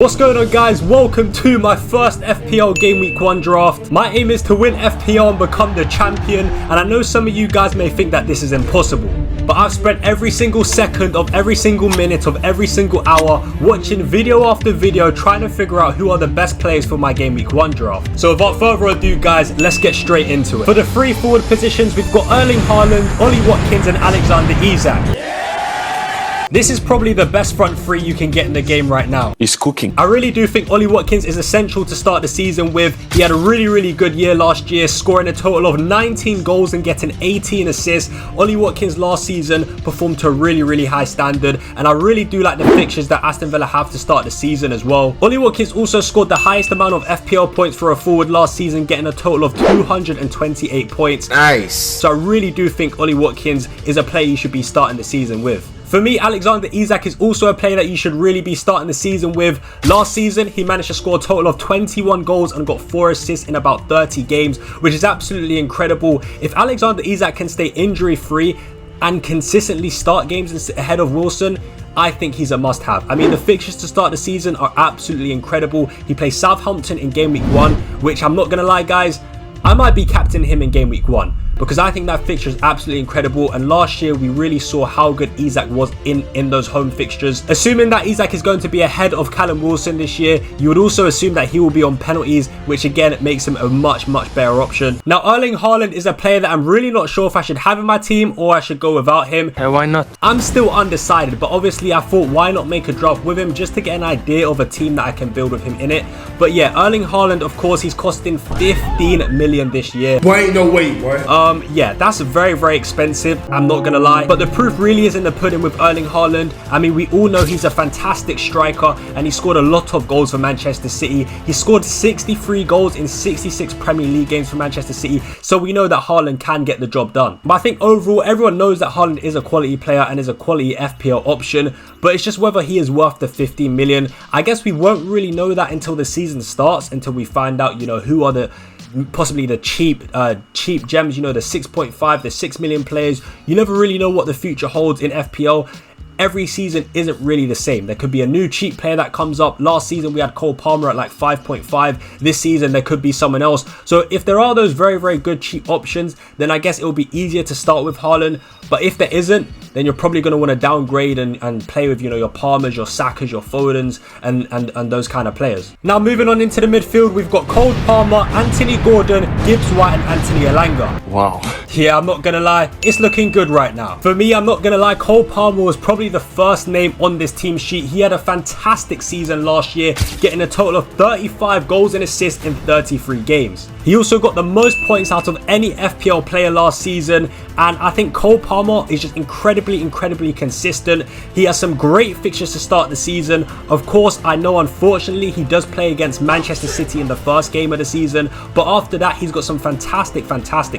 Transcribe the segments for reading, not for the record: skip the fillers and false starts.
What's going on, guys? Welcome to my first FPL Game Week 1 draft. My aim is to win FPL and become the champion, and I know some of you guys may think that this is impossible, but I've spent every single second of every single minute of every single hour watching video after video trying to figure out who are the best players for my Game Week 1 draft. So without further ado, guys, let's get straight into it. For the three forward positions, we've got Erling Haaland, Ollie Watkins and Alexander Isak. This is probably the best front three you can get in the game right now. He's cooking. I really do think Ollie Watkins is essential to start the season with. He had a really good year last year, scoring a total of 19 goals and getting 18 assists. Ollie Watkins last season performed to a really high standard, and I really do like the fixtures that Aston Villa have to start the season as well. Ollie Watkins also scored the highest amount of FPL points for a forward last season, getting a total of 228 points. Nice. So I really do think Ollie Watkins is a player you should be starting the season with. For me, Alexander Isak is also a player that you should really be starting the season with. Last season, he managed to score a total of 21 goals and got 4 assists in about 30 games, which is absolutely incredible. If Alexander Isak can stay injury-free and consistently start games ahead of Wilson, I think he's a must-have. I mean, the fixtures to start the season are absolutely incredible. He plays Southampton in Game Week 1, which I'm not going to lie, guys, I might be captaining him in Game Week 1. Because I think that fixture is absolutely incredible, and last year we really saw how good Isak was in those home fixtures. Assuming that Isak is going to be ahead of Callum Wilson this year, you would also assume that he will be on penalties, which again makes him a much better option. Now, Erling Haaland is a player that I'm really not sure if I should have in my team or I should go without him. Why not? I'm still undecided, but obviously I thought why not make a draft with him just to get an idea of a team that I can build with him in it. But yeah, Erling Haaland, of course, he's costing 15 million this year. Boy, ain't no way, boy. Yeah, that's very expensive, I'm not gonna lie, but the proof really is in the pudding with Erling Haaland. I mean, we all know he's a fantastic striker, and he scored a lot of goals for Manchester City. He scored 63 goals in 66 Premier League games for Manchester City, so we know that Haaland can get the job done. But I think overall, everyone knows that Haaland is a quality player and is a quality FPL option, but it's just whether he is worth the 15 million. I guess we won't really know that until the season starts, until we find out, you know, who are the possibly the cheap gems, you know, the 6.5, the 6 million players. You never really know what the future holds in FPL. Every season isn't really the same. There could be a new cheap player that comes up. Last season we had Haaland Palmer at like 5.5. This season there could be someone else. So if there are those very good cheap options, then I guess it will be easier to start with Haaland. But if there isn't, then you're probably going to want to downgrade and play with, you know, your Palmers, your Sakas, your Fodens, and those kind of players. Now moving on into the midfield, we've got Haaland Palmer, Anthony Gordon, Gibbs White and Anthony Elanga. Wow. Yeah, I'm not going to lie, it's looking good right now. For me, I'm not going to lie, Haaland Palmer was probably the first name on this team sheet. He had a fantastic season last year, getting a total of 35 goals and assists in 33 games. He also got the most points out of any FPL player last season, and I think Haaland Palmer is just incredibly consistent. He has some great fixtures to start the season. Of course, I know unfortunately he does play against Manchester City in the first game of the season, but after that he's got some fantastic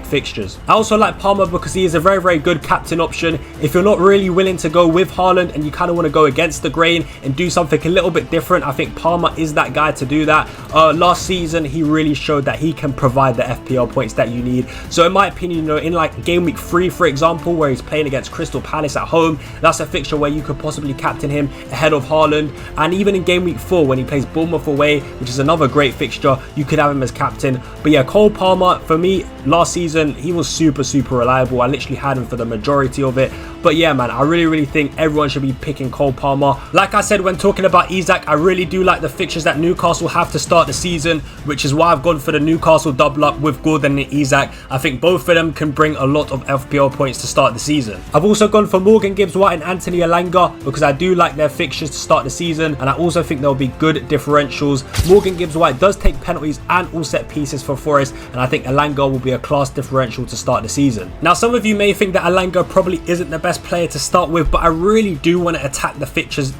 fixtures. I also like Palmer because he is a very good captain option. If you're not really willing to go with Haaland and you kind of want to go against the grain and do something a little bit different, I think Palmer is that guy to do that. Last season he really showed that he can provide the FPL points that you need. So in my opinion, you know, in like Game Week 3 for example, where he's playing against Crystal Palace at home, that's a fixture where you could possibly captain him ahead of Haaland. And even in Game Week 4 when he plays Bournemouth away, which is another great fixture, you could have him as captain. But yeah, Haaland Palmer, for me, last season he was super reliable. I literally had him for the majority of it. But yeah, man, I really think everyone should be picking Haaland Palmer. Like I said when talking about Isak, I really do like the fixtures that Newcastle have to start the season, which is why I've gone for the Newcastle double up with Gordon and Isak. I think both of them can bring a lot of FPL points to start the season. I've also gone for Morgan Gibbs White and Anthony Elanga because I do like their fixtures to start the season, and I also think there'll be good differentials. Morgan Gibbs White does take penalties and all set pieces for Forest, and I think Elanga will be a class differential to start the season. Now, some of you may think that Elanga probably isn't the best player to start with, but I really do want to attack the fixtures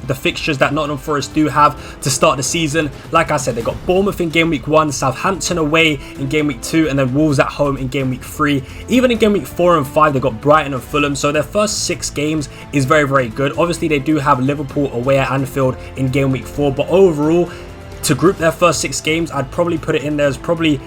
that Nottingham Forest do have to start the season. Like I said, they got Bournemouth in Game Week 1, Southampton away in Game Week 2, and then Wolves at home in Game Week 3. Even in Game Week 4 and 5, they got Brighton and Fulham, so their first 6 games is very good. Obviously, they do have Liverpool away at Anfield in Game Week 4, but overall, to group their first 6 games, I'd probably put it in there as probably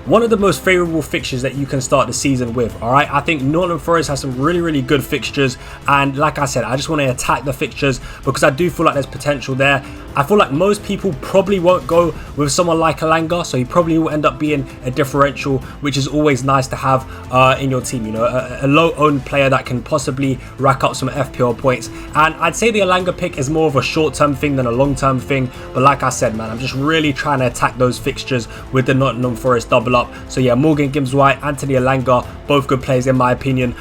one of the most favourable fixtures that you can start the season with, alright? I think Nottingham Forest has some really good fixtures, and like I said, I just want to attack the fixtures because I do feel like there's potential there. I feel like most people probably won't go with someone like Haaland, so he probably will end up being a differential, which is always nice to have in your team, you know, a low-owned player that can possibly rack up some FPL points. And I'd say the Haaland pick is more of a short-term thing than a long-term thing, but like I said, man, I'm just really trying to attack those fixtures with the Nottingham Forest double up. So yeah, Morgan Gibbs-White, Anthony Haaland, both good players in my opinion.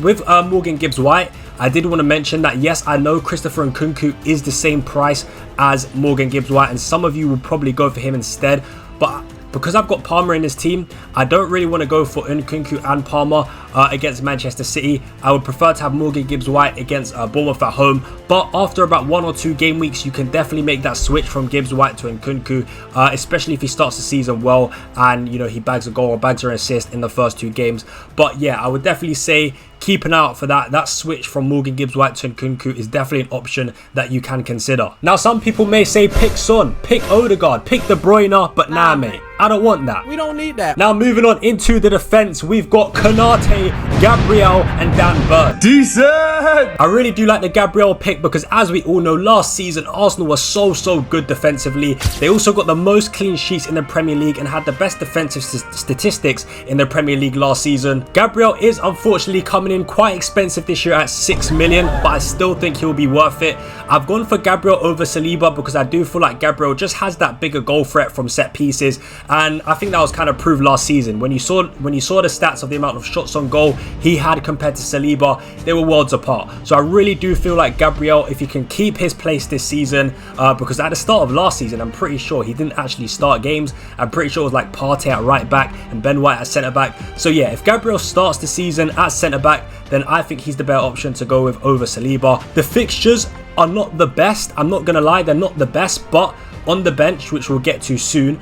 With Morgan Gibbs-White, I did want to mention that yes, I know Christopher Nkunku is the same price as Morgan Gibbs-White, and some of you will probably go for him instead, but because I've got Palmer in this team, I don't really want to go for Nkunku and Palmer against Manchester City. I would prefer to have Morgan Gibbs-White against Bournemouth at home. But after about 1 or 2 game weeks, you can definitely make that switch from Gibbs-White to Nkunku, especially if he starts the season well and, you know, he bags a goal or bags an assist in the first 2 games. But yeah, I would definitely say keep an eye out for that. That switch from Morgan Gibbs-White to Nkunku is definitely an option that you can consider. Now, some people may say pick Son, pick Odegaard, pick De Bruyne, but nah, mate. I don't want that. We don't need that. Now, moving on into the defense, we've got Konate, Gabriel, and Dan Burn. Decent! I really do like the Gabriel pick because, as we all know, last season Arsenal was so good defensively. They also got the most clean sheets in the Premier League and had the best defensive statistics in the Premier League last season. Gabriel is unfortunately coming in quite expensive this year at 6 million, but I still think he'll be worth it. I've gone for Gabriel over Saliba because I do feel like Gabriel just has that bigger goal threat from set pieces. And I think that was kind of proved last season. When you saw the stats of the amount of shots on goal he had compared to Saliba, they were worlds apart. So I really do feel like Gabriel, if he can keep his place this season, because at the start of last season, I'm pretty sure he didn't actually start games. I'm pretty sure it was like Partey at right back and Ben White at centre back. So yeah, if Gabriel starts the season at centre back, then I think he's the better option to go with over Saliba. The fixtures are not the best. I'm not going to lie, they're not the best, but on the bench, which we'll get to soon,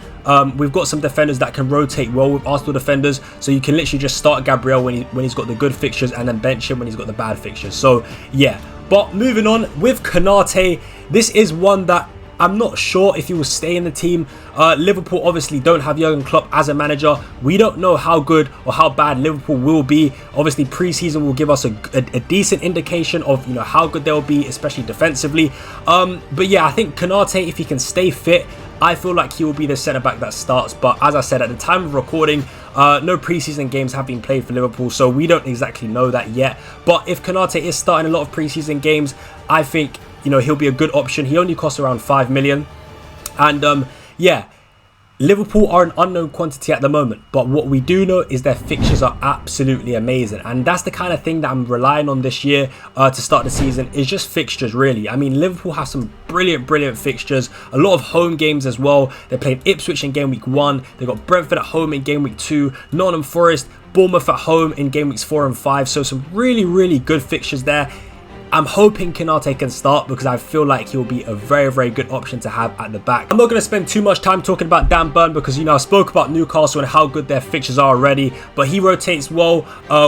we've got some defenders that can rotate well with Arsenal defenders, so you can literally just start Gabriel when he's got the good fixtures and then bench him when he's got the bad fixtures. So yeah, but moving on with Konate, this is one that I'm not sure if he will stay in the team. Liverpool obviously don't have Jurgen Klopp as a manager. We don't know how good or how bad Liverpool will be. Obviously, pre-season will give us a decent indication of, you know, how good they'll be, especially defensively. But yeah, I think Konate, if he can stay fit, I feel like he will be the centre-back that starts. But as I said, at the time of recording, no pre-season games have been played for Liverpool, so we don't exactly know that yet. But if Konate is starting a lot of pre-season games, I think, you know, he'll be a good option. He only costs around 5 million. And yeah, Liverpool are an unknown quantity at the moment, but what we do know is their fixtures are absolutely amazing, and that's the kind of thing that I'm relying on this year to start the season, is just fixtures really. I mean, Liverpool have some brilliant fixtures, a lot of home games as well. They're playing Ipswich in game week 1, they got Brentford at home in game week 2, Nottingham Forest, Bournemouth at home in game weeks 4 and 5, so some really good fixtures there. I'm hoping Konate can start because I feel like he'll be a very good option to have at the back. I'm not going to spend too much time talking about Dan Burn because, you know, I spoke about Newcastle and how good their fixtures are already, but he rotates well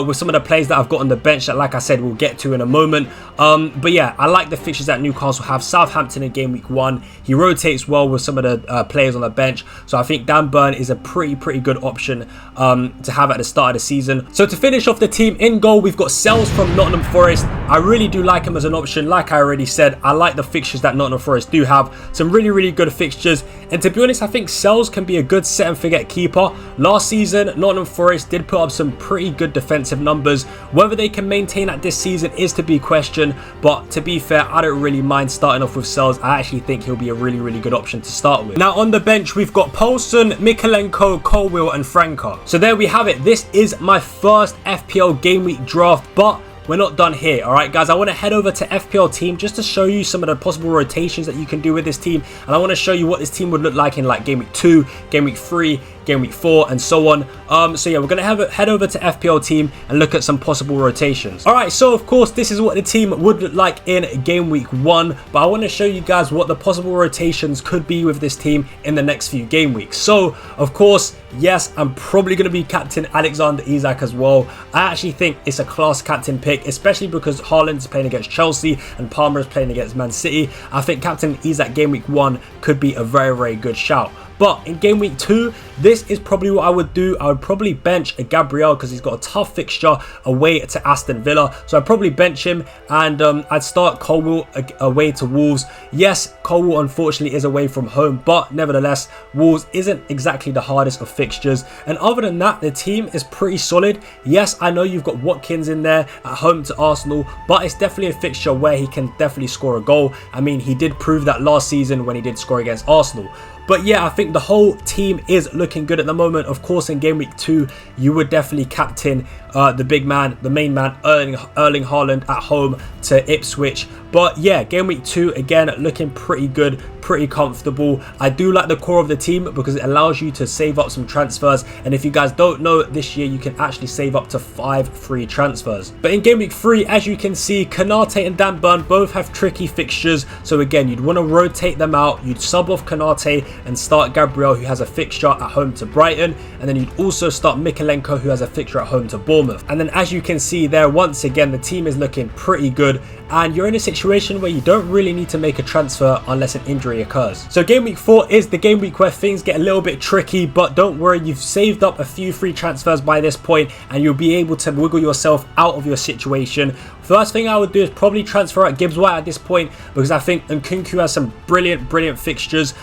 with some of the players that I've got on the bench that, like I said, we'll get to in a moment. But yeah, I like the fixtures that Newcastle have. Southampton in game week 1, he rotates well with some of the players on the bench, so I think Dan Burn is a pretty good option to have at the start of the season. So to finish off the team, in goal we've got Sells from Nottingham Forest. I really do like him as an option. Like I already said, I like the fixtures that Nottingham Forest do have, some really good fixtures, and to be honest, I think Sells can be a good set and forget keeper. Last season Nottingham Forest did put up some pretty good defensive numbers. Whether they can maintain that this season is to be questioned, but to be fair, I don't really mind starting off with Sells. I actually think he'll be a really good option to start with. Now on the bench we've got Poulsen, Mikalenko, Colwill and Franca. So there we have it. This is my first FPL game week draft, but we're not done here. Alright guys, I want to head over to FPL team just to show you some of the possible rotations that you can do with this team, and I want to show you what this team would look like in like game week 2, game week 3, game week 4 and so on. So yeah, we're going to head over to FPL team and look at some possible rotations. Alright, so of course this is what the team would look like in game week 1, but I want to show you guys what the possible rotations could be with this team in the next few game weeks. So of course, yes, I'm probably going to be captain Alexander Isak as well. I actually think it's a class captain pick, especially because Haaland is playing against Chelsea and Palmer is playing against Man City. I think captain Isak game week 1 could be a very good shout. But in game week 2, this is probably what I would do. I would probably bench a Gabriel because he's got a tough fixture away to Aston Villa. So I'd probably bench him, and I'd start Colwill away to Wolves. Yes, Colwill unfortunately is away from home, but nevertheless, Wolves isn't exactly the hardest of fixtures. And other than that, the team is pretty solid. Yes, I know you've got Watkins in there at home to Arsenal, but it's definitely a fixture where he can definitely score a goal. I mean, he did prove that last season when he did score against Arsenal. But yeah, I think the whole team is looking good at the moment. Of course, in game week 2, you would definitely captain the big man, the main man, Erling Haaland at home to Ipswich. But yeah, game week 2, again, looking pretty good, pretty comfortable. I do like the core of the team because it allows you to save up some transfers. And if you guys don't know, this year you can actually save up to 5 free transfers. But in game week 3, as you can see, Konate and Dan Burn both have tricky fixtures. So again, you'd want to rotate them out. You'd sub off Konate and start Gabriel, who has a fixture at home to Brighton, and then you'd also start Mikalenko, who has a fixture at home to Bournemouth. And then as you can see there, once again, the team is looking pretty good, and you're in a situation where you don't really need to make a transfer unless an injury occurs. So game week 4 is the game week where things get a little bit tricky, but don't worry, you've saved up a few free transfers by this point, and you'll be able to wiggle yourself out of your situation. First thing I would do is probably transfer out Gibbs White at this point, because I think Nkunku has some brilliant fixtures.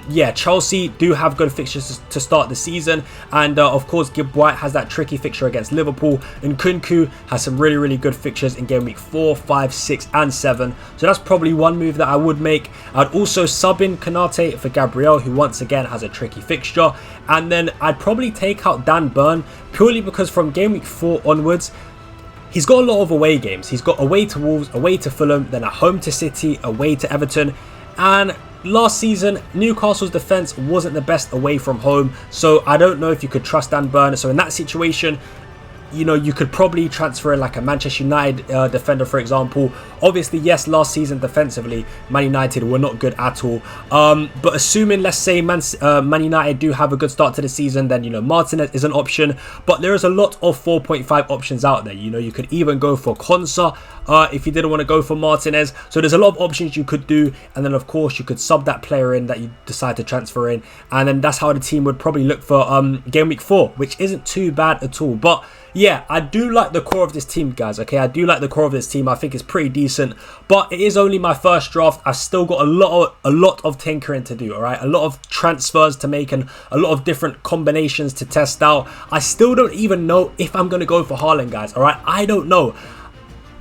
Yeah, Chelsea do have good fixtures to start the season, and of course Gibbs White has that tricky fixture against Liverpool. Nkunku has some really good fixtures in game week 4, 5, 6 and 7, so that's probably one move that I would make. I'd also sub in Konate for Gabriel, who once again has a tricky fixture, and then I'd probably take out Dan Burn purely because from game week 4 onwards, he's got a lot of away games. He's got away to Wolves, away to Fulham, then at home to City, away to Everton. And last season, Newcastle's defence wasn't the best away from home. So I don't know if you could trust Dan Burn. So in that situation, you know, you could probably transfer like a Manchester United defender, for example. Obviously, yes, last season defensively, Man United were not good at all. But assuming, let's say, Man United do have a good start to the season, then, you know, Martinez is an option. But there is a lot of 4.5 options out there. You know, you could even go for Konsa if you didn't want to go for Martinez. So there's a lot of options you could do. And then, of course, you could sub that player in that you decide to transfer in. And then that's how the team would probably look for game week 4, which isn't too bad at all. But yeah, I do like the core of this team, guys, okay? I do like the core of this team. I think it's pretty decent, but it is only my first draft. I've still got a lot of tinkering to do, all right? A lot of transfers to make and a lot of different combinations to test out. I still don't even know if I'm going to go for Haaland, guys, all right? I don't know.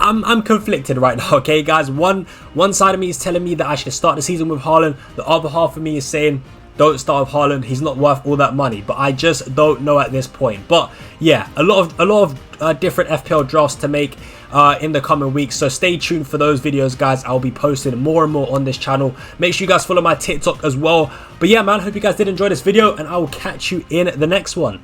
I'm conflicted right now, okay, guys? One side of me is telling me that I should start the season with Haaland. The other half of me is saying, don't start with Haaland. He's not worth all that money. But I just don't know at this point. But yeah, a lot of different FPL drafts to make in the coming weeks. So stay tuned for those videos, guys. I'll be posting more and more on this channel. Make sure you guys follow my TikTok as well. But yeah, man, hope you guys did enjoy this video, and I will catch you in the next one.